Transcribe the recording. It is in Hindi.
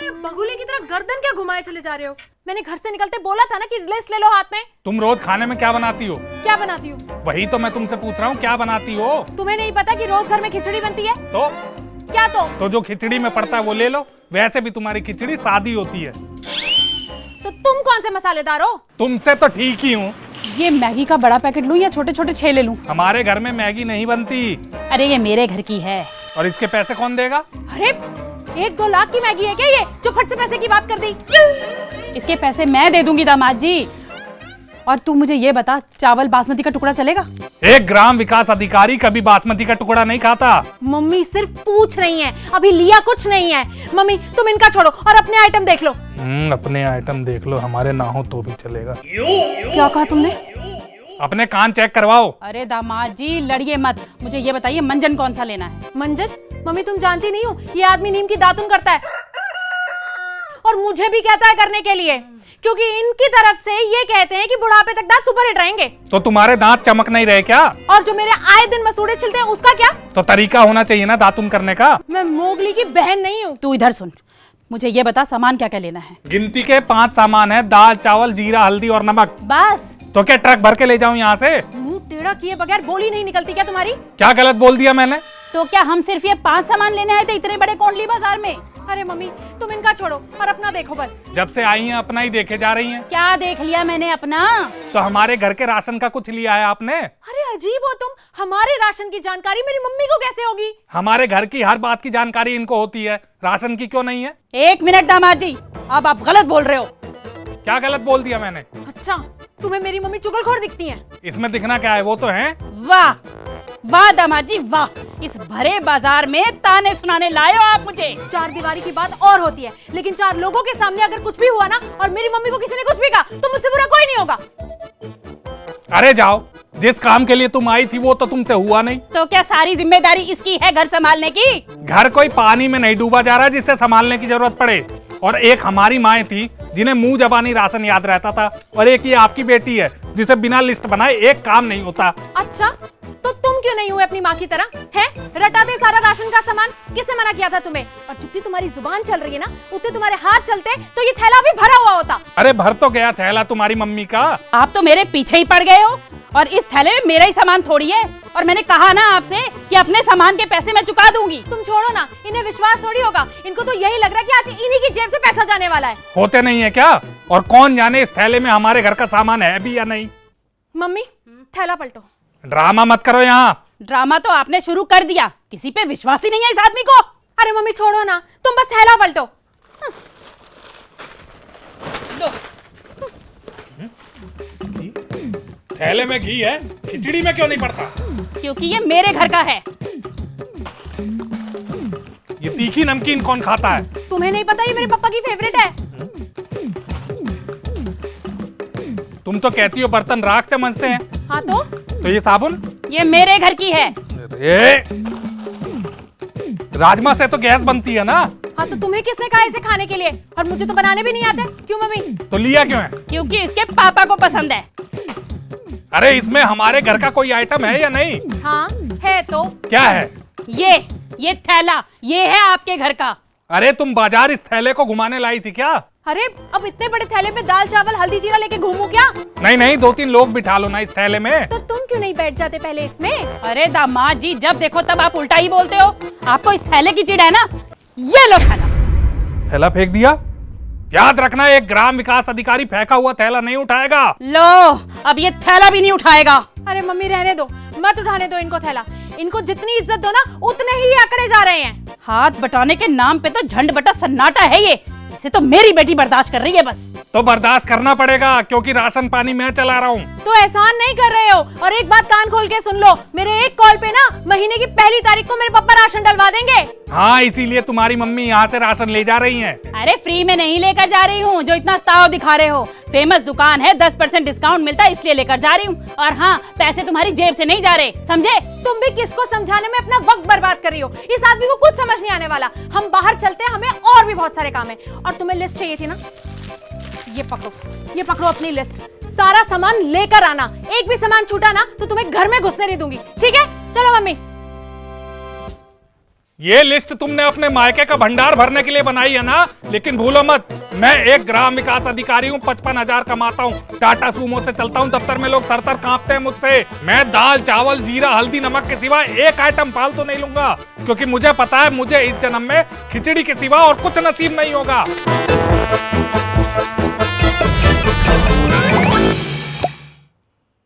अरे बगुले की तरह गर्दन क्या घुमाए चले जा रहे हो? मैंने घर से निकलते बोला था ना कि लिस्ट ले लो हाथ में। तुम रोज खाने में क्या बनाती हो? क्या बनाती हूँ? वही तो मैं तुमसे पूछ रहा हूँ, क्या बनाती हो? तुम्हें नहीं पता कि रोज घर में खिचड़ी बनती है? तो क्या तो जो खिचड़ी में पड़ता है वो ले लो। वैसे भी तुम्हारी खिचड़ी सादी होती है। तो तुम कौन से मसालेदार हो? तुमसे तो ठीक ही हूँ। ये मैगी का बड़ा पैकेट लूं या छोटे छोटे 6 ले लूं? हमारे घर में मैगी नहीं बनती। अरे ये मेरे घर की है। और इसके पैसे कौन देगा? अरे 1-2 लाख की मैगी है क्या ये जो फट से पैसे की बात कर दी? इसके पैसे मैं दे दूंगी दामाद जी। और तू मुझे ये बता, चावल बासमती का टुकड़ा चलेगा? 1 ग्राम विकास अधिकारी कभी बासमती का टुकड़ा नहीं खाता। मम्मी सिर्फ पूछ रही हैं, अभी लिया कुछ नहीं है। मम्मी तुम इनका छोड़ो और अपने आइटम देख लो। अपने आइटम देख लो, हमारे ना हो तो भी चलेगा। क्या कहा तुमने? अपने कान चेक करवाओ। अरे दामाद जी लड़िए मत, मुझे ये बताइए मंजन कौन सा लेना है? मंजन? मम्मी तुम जानती नहीं हो ये आदमी नीम की दातुन करता है और मुझे भी कहता है करने के लिए, क्योंकि इनकी तरफ से ये कहते हैं कि बुढ़ापे तक दांत सुपर हिट रहेंगे। तो तुम्हारे दांत चमक नहीं रहे क्या? और जो मेरे आए दिन मसूड़े छिलते हैं उसका क्या? तो तरीका होना चाहिए ना दातुन करने का। मैं मोगली की बहन नहीं हूँ। तू इधर सुन, मुझे ये बता सामान क्या क्या लेना है? गिनती के 5 सामान है, दाल चावल जीरा हल्दी और नमक। बस? तो क्या ट्रक भर के ले जाऊं यहाँ से? मुंह टेढ़ा किए बगैर बोली नहीं निकलती क्या तुम्हारी? क्या गलत बोल दिया मैंने? तो क्या हम सिर्फ ये 5 सामान लेने आए थे इतने बड़े कोंडली बाजार में? अरे मम्मी तुम इनका छोड़ो और अपना देखो बस। जब से आई हैं अपना ही देखे जा रही हैं। क्या देख लिया मैंने अपना? तो हमारे घर के राशन का कुछ लिया है आपने? अरे अजीब हो तुम, हमारे राशन की जानकारी मेरी मम्मी को कैसे होगी? हमारे घर की हर बात की जानकारी इनको होती है, राशन की क्यों नहीं है? 1 मिनट दामाद जी, अब आप गलत बोल रहे हो। क्या गलत बोल दिया मैंने? अच्छा तुम्हें मेरी मम्मी चुगलखोर दिखती है? इसमें दिखना क्या है, वो तो है। वाह वाह दामाद जी वाह, इस भरे बाजार में ताने सुनाने लाए हो आप मुझे। 4 दीवारी की बात और होती है, लेकिन 4 लोगों के सामने अगर कुछ भी हुआ ना और मेरी मम्मी को किसी ने कुछ भी कहा तो मुझसे बुरा कोई नहीं होगा। अरे जाओ, जिस काम के लिए तुम आई थी वो तो तुमसे हुआ नहीं। तो क्या सारी जिम्मेदारी इसकी है घर संभालने की? घर कोई पानी में नहीं डूबा जा रहा जिससे संभालने की जरूरत पड़े। और एक हमारी माएँ थी जिन्हें मुंह जबानी राशन याद रहता था, और एक ये आपकी बेटी है जिसे बिना लिस्ट बनाए एक काम नहीं होता। अच्छा तो तुम क्यों नहीं हुए अपनी माँ की तरह? हैं रटा दे सारा राशन का सामान, किसने मना किया था तुम्हें? और जितनी तुम्हारी जुबान चल रही है ना उतने तुम्हारे हाथ चलते तो ये थैला भी भरा हुआ होता। अरे भर तो गया थैला तुम्हारी मम्मी का। आप तो मेरे पीछे ही पड़ गए हो, और इस थैले में मेरा ही सामान थोड़ी है। और मैंने कहा ना आपसे कि अपने सामान के पैसे मैं चुका दूंगी। तुम छोड़ो ना, इन्हें विश्वास थोड़ी होगा, इनको तो यही लग रहा है कि आज इन्हीं की जेब से पैसा जाने वाला है। होते नहीं है क्या? और कौन जाने इस थैले में हमारे घर का सामान है भी या नहीं। मम्मी थैला पलटो। ड्रामा मत करो यहाँ। ड्रामा तो आपने शुरू कर दिया, किसी पे विश्वास ही नहीं है इस आदमी को। अरे मम्मी छोड़ो ना, तुम बस थैला पलटो। लो। थैले में घी है, खिचड़ी में क्यों नहीं पड़ता? क्योंकि ये मेरे घर का है। ये तीखी नमकीन कौन खाता है? तुम्हें नहीं पता ये मेरे पापा की फेवरेट है। तुम तो कहती हो बर्तन राख से मांजते हैं। हाँ तो ये साबुन? ये मेरे घर की है। अरे राजमा से तो गैस बनती है ना। हाँ तो तुम्हें किसने कहा इसे खाने के लिए? और मुझे तो बनाने भी नहीं आते। क्यों मम्मी? तो लिया क्यों है? क्योंकि इसके पापा को पसंद है। अरे इसमें हमारे घर का कोई आइटम है या नहीं? हाँ है तो। क्या है? ये थैला, ये है आपके घर का। अरे तुम बाजार इस थैले को घुमाने लाई थी क्या? अरे अब इतने बड़े थैले में दाल चावल हल्दी जीरा लेके घूमू क्या? नहीं नहीं, 2-3 लोग बिठा लो ना इस थैले में। तो तुम क्यों नहीं बैठ जाते पहले इसमें? अरे दामाद जी जब देखो तब आप उल्टा ही बोलते हो। आपको इस थैले की चिढ़ है ना? ये लो थैला। थैला फेंक दिया? याद रखना, 1 ग्राम विकास अधिकारी फेंका हुआ थैला नहीं उठाएगा। लो, अब ये थैला भी नहीं उठाएगा। अरे मम्मी रहने दो, मत उठाने दो इनको थैला। इनको जितनी इज्जत दो ना उतने ही आंकड़े जा रहे हैं। हाथ बटाने के नाम पे तो झंड बटा सन्नाटा है ये। इसे तो मेरी बेटी बर्दाश्त कर रही है बस। तो बर्दाश्त करना पड़ेगा क्योंकि राशन पानी मैं चला रहा हूँ। तो एहसान नहीं कर रहे हो। और एक बात कान खोल के सुन लो, मेरे एक कॉल पे ना महीने की पहली तारीख को मेरे पापा राशन डलवा देंगे। हाँ इसीलिए तुम्हारी मम्मी यहाँ से राशन ले जा रही हैं। अरे फ्री में नहीं लेकर जा रही हूँ, जो इतना ताव दिखा रहे हो। फेमस दुकान है, 10% डिस्काउंट मिलता है इसलिए लेकर जा रही हूँ। और हाँ, पैसे तुम्हारी जेब से नहीं जा रहे, समझे? तुम भी किसको समझाने में अपना वक्त बर्बाद कर रही हो? इस आदमी को कुछ समझ नहीं आने वाला। हम बाहर चलते हैं, हमें और भी बहुत सारे काम है। और तुम्हें लिस्ट चाहिए थी ना, ये पकड़ो अपनी लिस्ट। सारा सामान लेकर आना, एक भी सामान छूटा ना तो तुम्हें घर में घुसने नहीं दूंगी, ठीक है? चलो मम्मी। ये लिस्ट तुमने अपने मायके का भंडार भरने के लिए बनाई है ना, लेकिन भूलो मत मैं एक ग्राम विकास अधिकारी हूँ, 55,000 कमाता हूँ, टाटा सूमो से चलता हूँ, दफ्तर में लोग थर थर कांपते हैं मुझसे। मैं दाल चावल जीरा हल्दी नमक के सिवा एक आइटम फालतू नहीं लूंगा, क्योंकि मुझे पता है मुझे इस जन्म में खिचड़ी के सिवा और कुछ नसीब नहीं होगा।